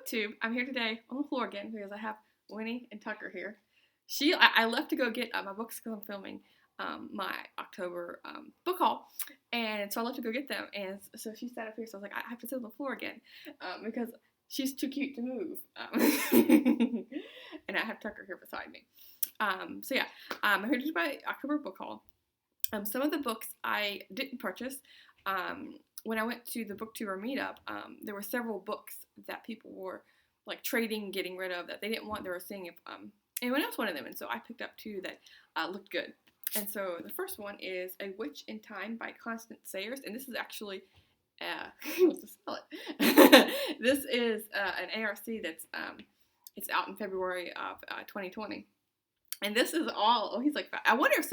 BookTube. I'm here today on the floor again because I have Winnie and Tucker here. I left to go get my books because I'm filming my October book haul, and so I left to go get them. And so she sat up here, so I was like, I have to sit on the floor again because she's too cute to move, and I have Tucker here beside me. I'm here to do my October book haul. Some of the books I didn't purchase. When I went to the booktuber meetup, there were several books that people were like trading, getting rid of that they didn't want. They were seeing if anyone else wanted them, and so I picked up two that looked good. And so the first one is A Witch in Time by Constance Sayers, and this is actually let's just spell it. This is an ARC that's it's out in February of 2020, and this is all. Oh, he's like, I wonder if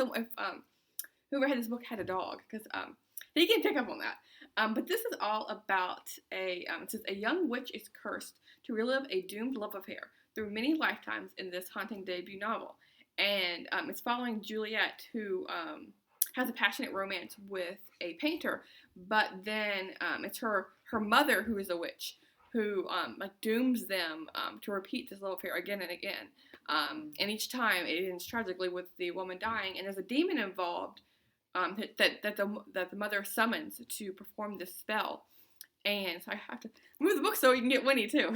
whoever had this book had a dog, because they can pick up on that. But this is all about it says a young witch is cursed to relive a doomed love affair through many lifetimes in this haunting debut novel. And it's following Juliet, who has a passionate romance with a painter, but then it's her mother, who is a witch, who dooms them to repeat this love affair again and again. And each time it ends tragically with the woman dying, and there's a demon involved that the mother summons to perform this spell. And so I have to move the book so you can get Winnie too.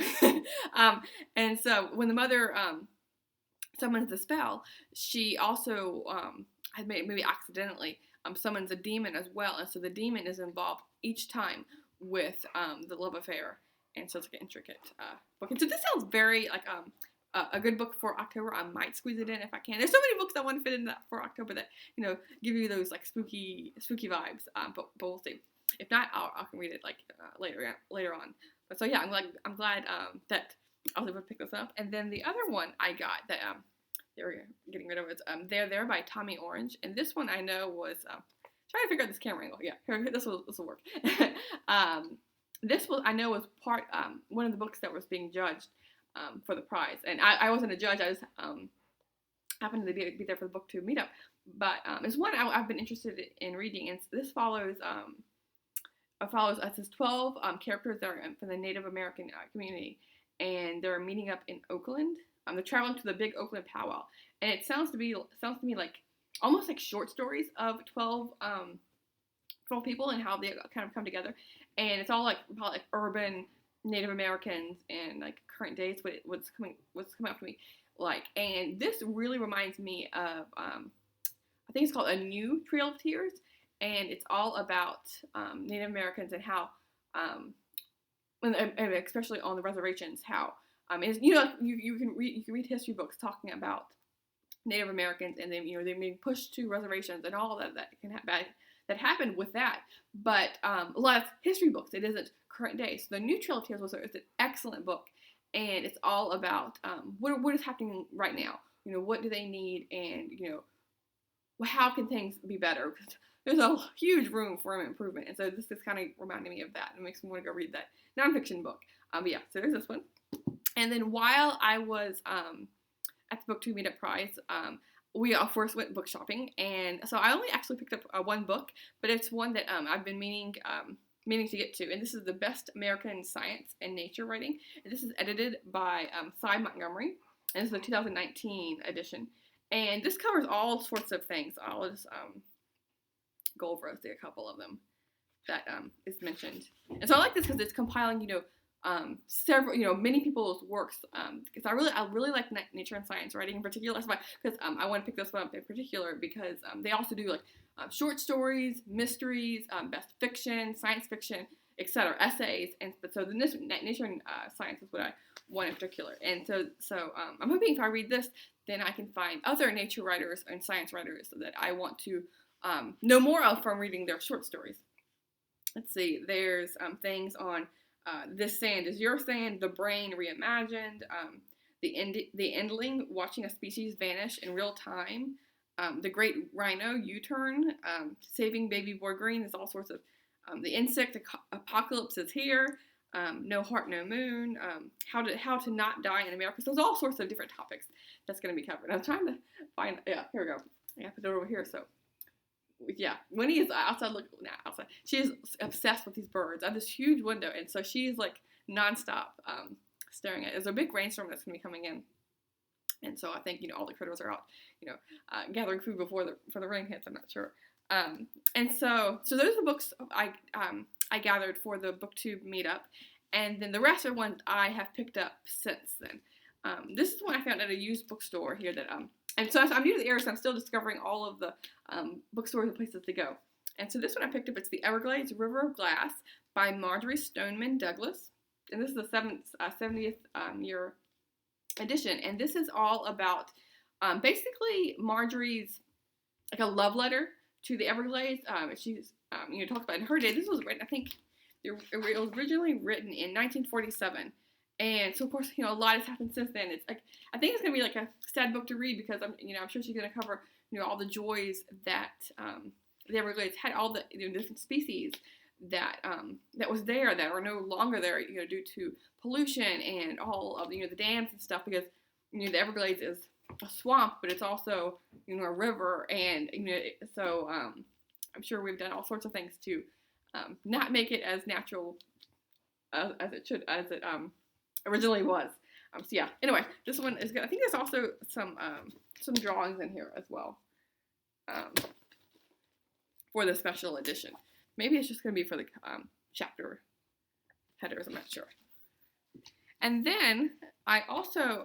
And so when the mother summons the spell, she also maybe accidentally summons a demon as well. And so the demon is involved each time with the love affair. And so it's like an intricate book. And so this sounds very like a good book for October. I might squeeze it in if I can. There's so many books I want to fit in that for October that, give you those like spooky vibes. But we'll see. If not, I can read it like later on. But so yeah, I'm glad that I was able to pick this up. And then the other one I got that they were getting rid of is There by Tommy Orange. And this one I know was trying to figure out this camera angle. Yeah, here, this will work. This was part one of the books that was being judged for the prize, and I wasn't a judge. I just happened to be there for the BookTube meetup. But it's one I've been interested in reading, and this follows us as 12 characters that are from the Native American community, and they're meeting up in Oakland. They're traveling to the big Oakland powwow, and it sounds to me like almost like short stories of 12 people and how they kind of come together, and it's all like about like urban Native Americans and like current days, what's coming up for me, like, and this really reminds me of I think it's called A New Trail of Tears, and it's all about Native Americans and how and especially on the reservations, how you can read history books talking about Native Americans, and then they're being pushed to reservations and all that can happen. That happened with that, but a lot of history books, it isn't current day. So The New Trail of Tears it's an excellent book, and it's all about what is happening right now. What do they need, and how can things be better? Because there's a huge room for improvement, and so this is kind of reminding me of that. It makes me want to go read that nonfiction book. But yeah, so there's this one. And then while I was at the BookTube Meetup Prize, we first went book shopping, and so I only actually picked up one book, but it's one that I've been meaning to get to, and this is The Best American Science and Nature Writing, and this is edited by Cy Montgomery, and this is the 2019 edition, and this covers all sorts of things. I'll just go over a couple of them that is mentioned, and so I like this because it's compiling several, many people's works, because I really like nature and science writing in particular. That's why, because I want to pick this one up in particular because they also do like short stories, mysteries, best fiction, science fiction, etc., essays, and so the nature and science is what I want in particular. And so I'm hoping if I read this, then I can find other nature writers and science writers that I want to know more of from reading their short stories. Let's see, there's things on This Sand Is Your Sand, The Brain Reimagined, the Endling, Watching a Species Vanish in Real Time, The Great Rhino U-Turn, Saving Baby Boy Green. There's all sorts of, The Insect Apocalypse Is Here, No Heart, No Moon, How to Not Die in America. So there's all sorts of different topics that's going to be covered. I'm trying to find, yeah, here we go. I have to put it over here, so. Yeah, Winnie is outside. Outside. She is obsessed with these birds. I have this huge window, and so she's like nonstop staring at. There's a big rainstorm that's going to be coming in. And so I think, all the critters are out, gathering food before the rain hits. I'm not sure. And so those are the books I gathered for the BookTube meetup. And then the rest are ones I have picked up since then. This is one I found at a used bookstore here and so I'm new to the area, so I'm still discovering all of the bookstores and places to go. And so this one I picked up, it's The Everglades River of Glass by Marjorie Stoneman Douglas. And this is the 70th year edition. And this is all about basically Marjorie's, like, a love letter to the Everglades. She's, talks about in her day, this was written, I think, it was originally written in 1947. And so, of course, a lot has happened since then. It's like, I think it's going to be like a sad book to read because I'm sure she's going to cover, all the joys that the Everglades had, all the different species that was there that are no longer there, due to pollution and all of the dams and stuff. Because the Everglades is a swamp, but it's also a river, and so I'm sure we've done all sorts of things to not make it as natural as it originally was. So yeah. Anyway, this one is good. I think there's also some drawings in here as well for the special edition. Maybe it's just going to be for the chapter headers. I'm not sure. And then I also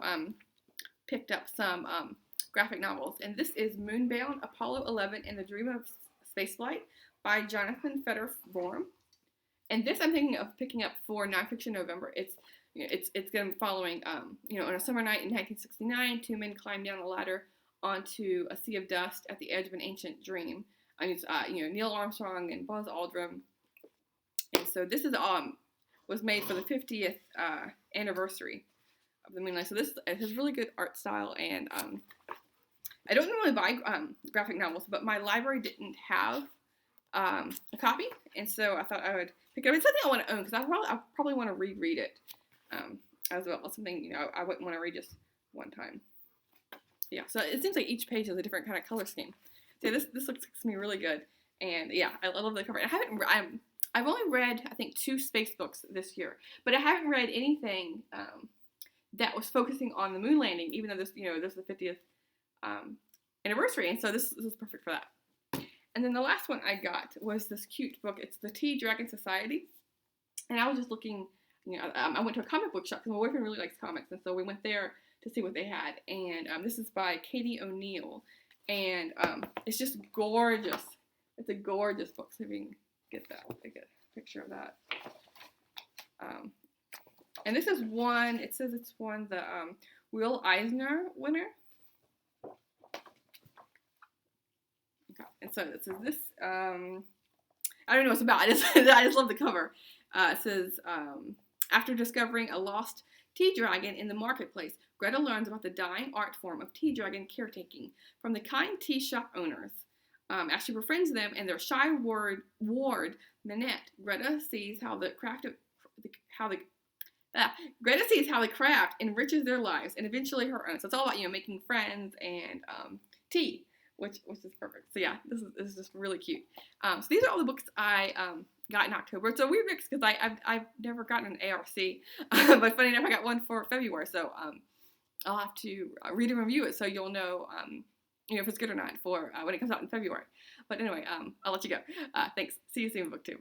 picked up some graphic novels, and this is Moonbound, Apollo 11, and the Dream of Spaceflight by Jonathan Feder-Vorm. And this I'm thinking of picking up for Nonfiction November. It's going to be following, on a summer night in 1969, two men climb down a ladder onto a sea of dust at the edge of an ancient dream. And it's, Neil Armstrong and Buzz Aldrin. And so this is was made for the 50th anniversary of the Moonlight. So this has really good art style, and I don't normally buy graphic novels, but my library didn't have a copy, and so I thought I would pick it up. It's something I want to own because I probably want to reread it as well. It's something I wouldn't want to read just one time. Yeah, so it seems like each page has a different kind of color scheme. So this looks to me really good, and yeah, I love the cover. I've only read, I think, 2 space books this year, but I haven't read anything that was focusing on the moon landing, even though this is the 50th anniversary, and so this is perfect for that. And then the last one I got was this cute book. It's The Tea Dragon Society, and I was just looking. I went to a comic book shop because my boyfriend really likes comics, and so we went there to see what they had. And this is by Katie O'Neill, and it's just gorgeous. It's a gorgeous book. So if you can get a picture of that. And this is one. It says it's won the Will Eisner winner. Okay. And so it says this. I don't know what it's about. I just love the cover. It says, after discovering a lost tea dragon in the marketplace, Greta learns about the dying art form of tea dragon caretaking from the kind tea shop owners. As she befriends them and their shy ward, Minette, Greta sees how the craft enriches their lives and eventually her own. So it's all about making friends and tea, which is perfect. So yeah, this is just really cute. So these are all the books I got in October. It's a weird mix because I've never gotten an ARC, but funny enough, I got one for February. So I'll have to read and review it so you'll know if it's good or not for when it comes out in February. But anyway, I'll let you go. Thanks. See you soon, BookTube.